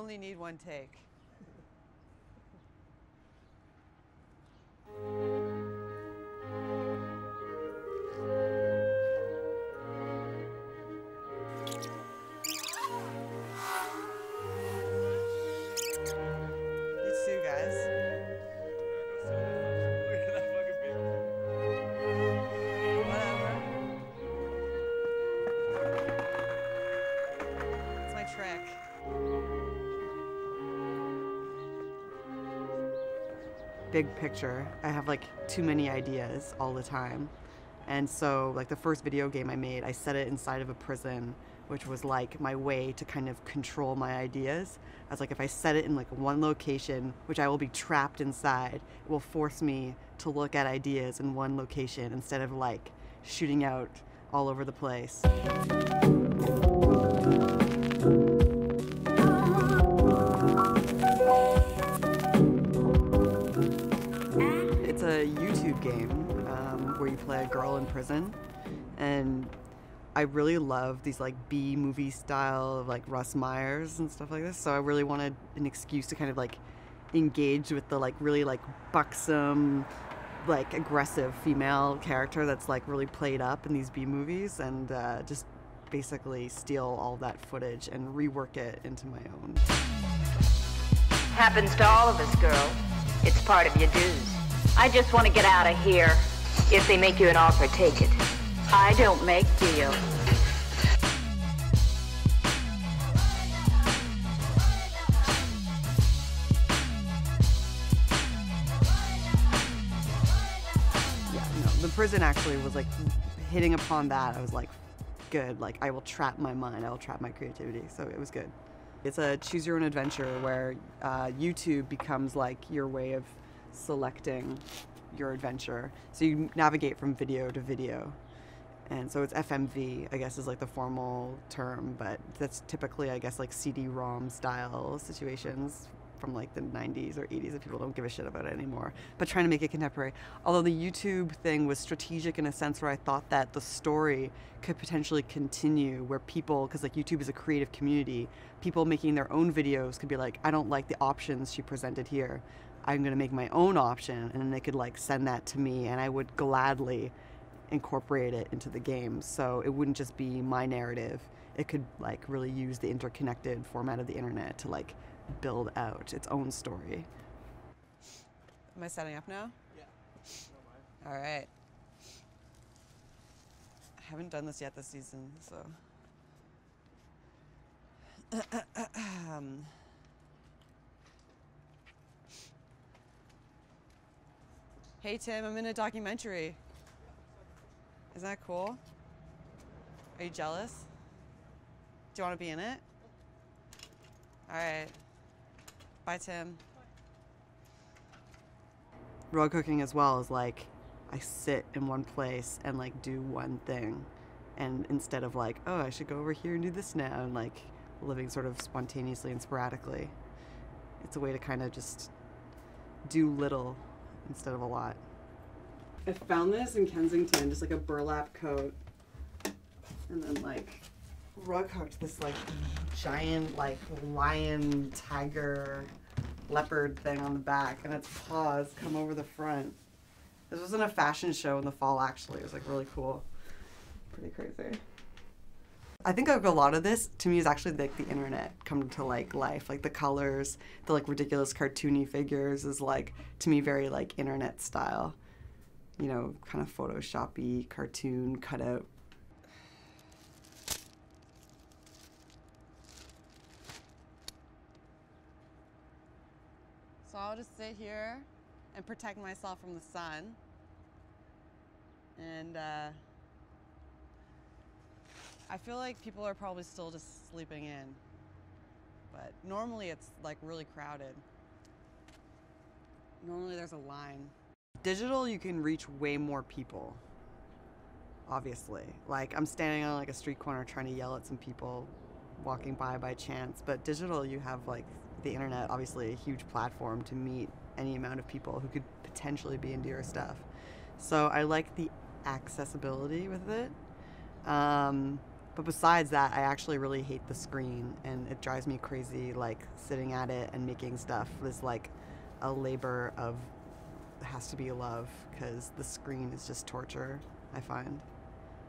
only need one take. You too, guys. Whatever. It's my trick. Big picture, I have like too many ideas all the time. And so like the first video game I made, I set it inside of a prison, which was like my way to kind of control my ideas. I was like, if I set it in like one location, which I will be trapped inside, it will force me to look at ideas in one location instead of like shooting out all over the place. It's a YouTube game where you play a girl in prison, and I really love these like B-movie style of like Russ Myers and stuff like this, so I really wanted an excuse to kind of like engage with the like really like buxom, like aggressive female character that's like really played up in these B-movies, and just basically steal all that footage and rework it into my own. Happens to all of us, girls. It's part of your dues. I just want to get out of here. If they make you an offer, take it. I don't make deals. Yeah, no, the prison actually was like hitting upon that. I was like, good, like I will trap my mind, I will trap my creativity, so it was good. It's a choose your own adventure where YouTube becomes like your way of selecting your adventure. So you navigate from video to video. And so it's FMV, I guess is like the formal term, but that's typically, I guess, like CD-ROM style situations from like the 90s or 80s that people don't give a shit about it anymore, but trying to make it contemporary. Although the YouTube thing was strategic in a sense where I thought that the story could potentially continue where people, because like YouTube is a creative community, people making their own videos could be like, I don't like the options she presented here. I'm gonna make my own option, and then they could like send that to me and I would gladly incorporate it into the game. So it wouldn't just be my narrative. It could like really use the interconnected format of the internet to like build out its own story. Am I setting up now? Yeah. All right. I haven't done this yet this season, so. Hey Tim, I'm in a documentary. Isn't that cool? Are you jealous? Do you want to be in it? All right. Bye, Tim. Raw cooking as well is like, I sit in one place and like do one thing. And instead of like, oh, I should go over here and do this now, and like living sort of spontaneously and sporadically. It's a way to kind of just do little instead of a lot. I found this in Kensington, just like a burlap coat, and then like rug hooked this like giant like lion, tiger, leopard thing on the back, and its paws come over the front. This was in a fashion show in the fall actually. It was like really cool. Pretty crazy. I think like a lot of this to me is actually like the internet come to like life. Like the colors, the like ridiculous cartoony figures is like to me very like internet style. You know, kind of Photoshop-y, cartoon cutout. So I'll just sit here and protect myself from the sun. And I feel like people are probably still just sleeping in. But normally it's like really crowded. Normally there's a line. Digital, you can reach way more people, obviously. Like I'm standing on like a street corner trying to yell at some people walking by chance, but digital, you have like the internet, obviously a huge platform to meet any amount of people who could potentially be into your stuff. So I like the accessibility with it. But besides that, I actually really hate the screen, and it drives me crazy, like sitting at it and making stuff is like a labor of, has to be love, because the screen is just torture, I find.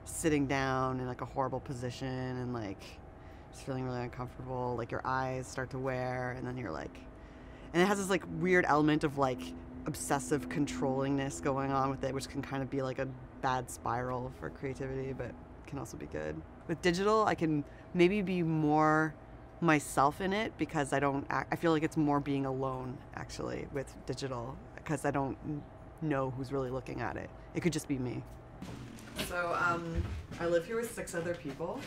Sitting down in like a horrible position and like just feeling really uncomfortable, like your eyes start to wear, and then you're like, and it has this like weird element of like obsessive controllingness going on with it, which can kind of be like a bad spiral for creativity, but can also be good. With digital, I can maybe be more myself in it because I feel like it's more being alone actually with digital, because I don't know who's really looking at it. It could just be me. So I live here with 6 other people.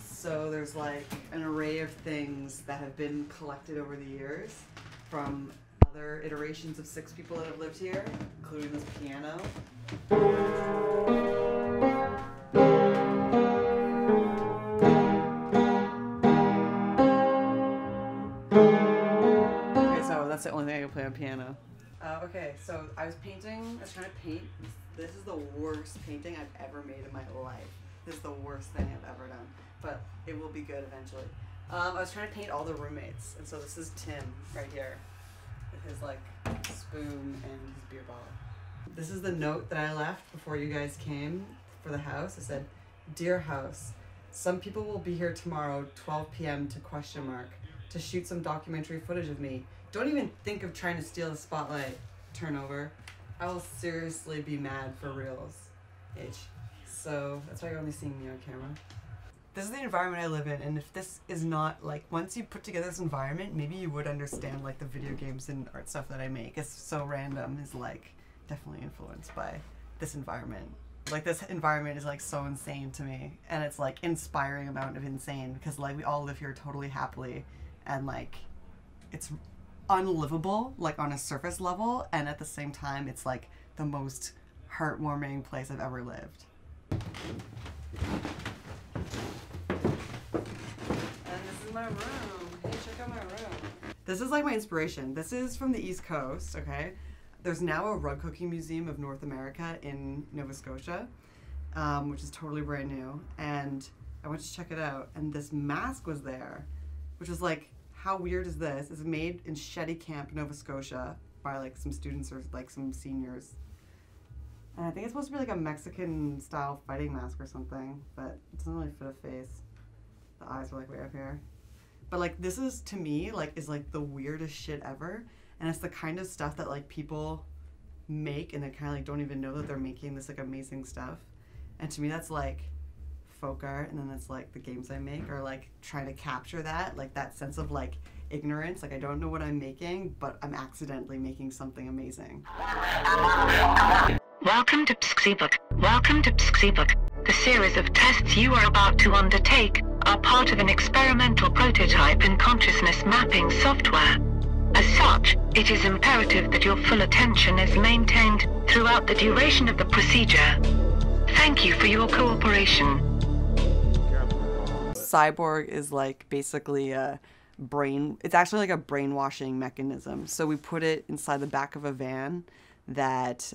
So there's like an array of things that have been collected over the years from other iterations of 6 people that have lived here, including this piano. Okay, so that's the only thing I can play on piano. Okay, so I was trying to paint. This is the worst painting I've ever made in my life. This is the worst thing I've ever done, but it will be good eventually. I was trying to paint all the roommates, and so this is Tim right here with his like spoon and his beer bottle. This is the note that I left before you guys came for the house. I said, "Dear house, some people will be here tomorrow, 12 p.m. to shoot some documentary footage of me. Don't even think of trying to steal the spotlight. Turnover. I will seriously be mad for reals. H." So that's why you're only seeing me on camera. This is the environment I live in, and if this is not, like, once you put together this environment, maybe you would understand, like, the video games and art stuff that I make. It's so random, is, like, definitely influenced by this environment. Like, this environment is, like, so insane to me, and it's, like, inspiring amount of insane, because, like, we all live here totally happily, and, like, it's unlivable, like, on a surface level, and at the same time, it's, like, the most heartwarming place I've ever lived. And this is my room. Hey, check out my room. This is like my inspiration. This is from the East Coast, okay? There's now a rug cooking museum of North America in Nova Scotia, which is totally brand new. And I went to check it out, and this mask was there, which was like, how weird is this? It's made in Shetty Camp, Nova Scotia, by like some students or like some seniors. And I think it's supposed to be like a Mexican style fighting mask or something, but it doesn't really fit a face. The eyes are like way up here. But like this is, to me, like is like the weirdest shit ever. And it's the kind of stuff that like people make and they kind of like don't even know that they're making this like amazing stuff. And to me that's like folk art, and then that's like the games I make are like trying to capture that, like that sense of like ignorance, like I don't know what I'm making, but I'm accidentally making something amazing. Welcome to Psxebook. Welcome to Psxebook. The series of tests you are about to undertake are part of an experimental prototype in consciousness mapping software. As such, it is imperative that your full attention is maintained throughout the duration of the procedure. Thank you for your cooperation. Cyborg is like basically a brain, it's actually like a brainwashing mechanism. So we put it inside the back of a van that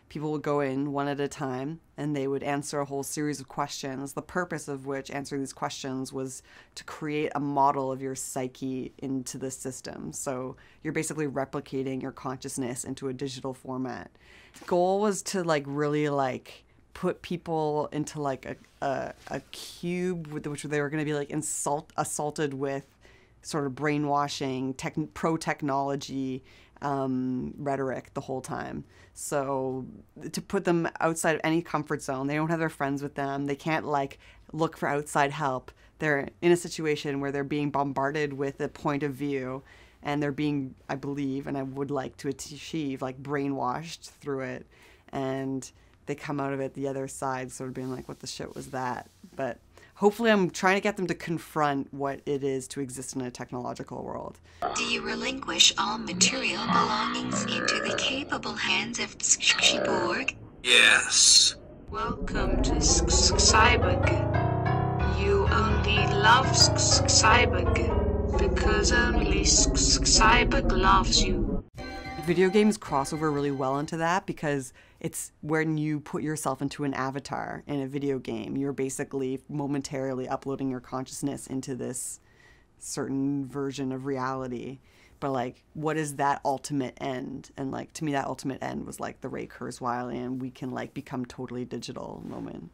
people would go in one at a time, and they would answer a whole series of questions, the purpose of which, answering these questions, was to create a model of your psyche into the system. So you're basically replicating your consciousness into a digital format. The goal was to like really like put people into like a cube with which they were going to be like assaulted with sort of brainwashing, pro-technology rhetoric the whole time. So to put them outside of any comfort zone, they don't have their friends with them, they can't like look for outside help. They're in a situation where they're being bombarded with a point of view, and they're being, I believe, and I would like to achieve, like brainwashed through it, and they come out of it the other side sort of being like, what the shit was that? But hopefully I'm trying to get them to confront what it is to exist in a technological world. Do you relinquish all material belongings into the capable hands of Psxebook? Yes. Welcome to Psxebook. You only love Psxebook because only Psxebook loves you. Video games cross over really well into that because It's when you put yourself into an avatar in a video game, you're basically momentarily uploading your consciousness into this certain version of reality. But like, what is that ultimate end? And like, to me, that ultimate end was like the Ray Kurzweil and we can like become totally digital moment.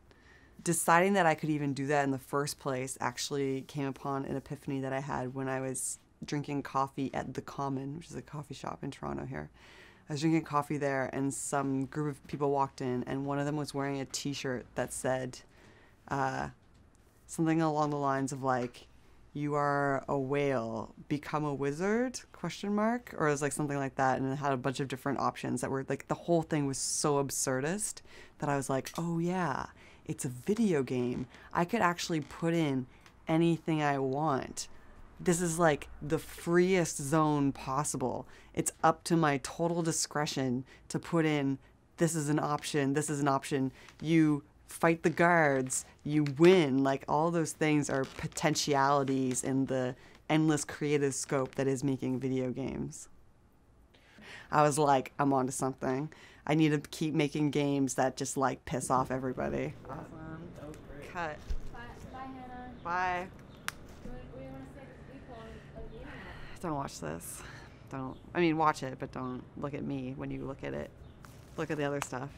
Deciding that I could even do that in the first place actually came upon an epiphany that I had when I was drinking coffee at The Common, which is a coffee shop in Toronto here. I was drinking coffee there and some group of people walked in and one of them was wearing a t-shirt that said something along the lines of like, you are a whale, become a wizard, ? Or it was like something like that, and it had a bunch of different options that were like, the whole thing was so absurdist that I was like, oh yeah, it's a video game. I could actually put in anything I want. This is like the freest zone possible. It's up to my total discretion to put in, this is an option, this is an option. You fight the guards, you win. Like, all those things are potentialities in the endless creative scope that is making video games. I was like, I'm onto something. I need to keep making games that just like piss off everybody. Awesome. That was great. Cut. Bye, Hannah. Bye. We want to say this week on a game. Don't watch this. Don't. I mean, watch it, but don't look at me when you look at it. Look at the other stuff.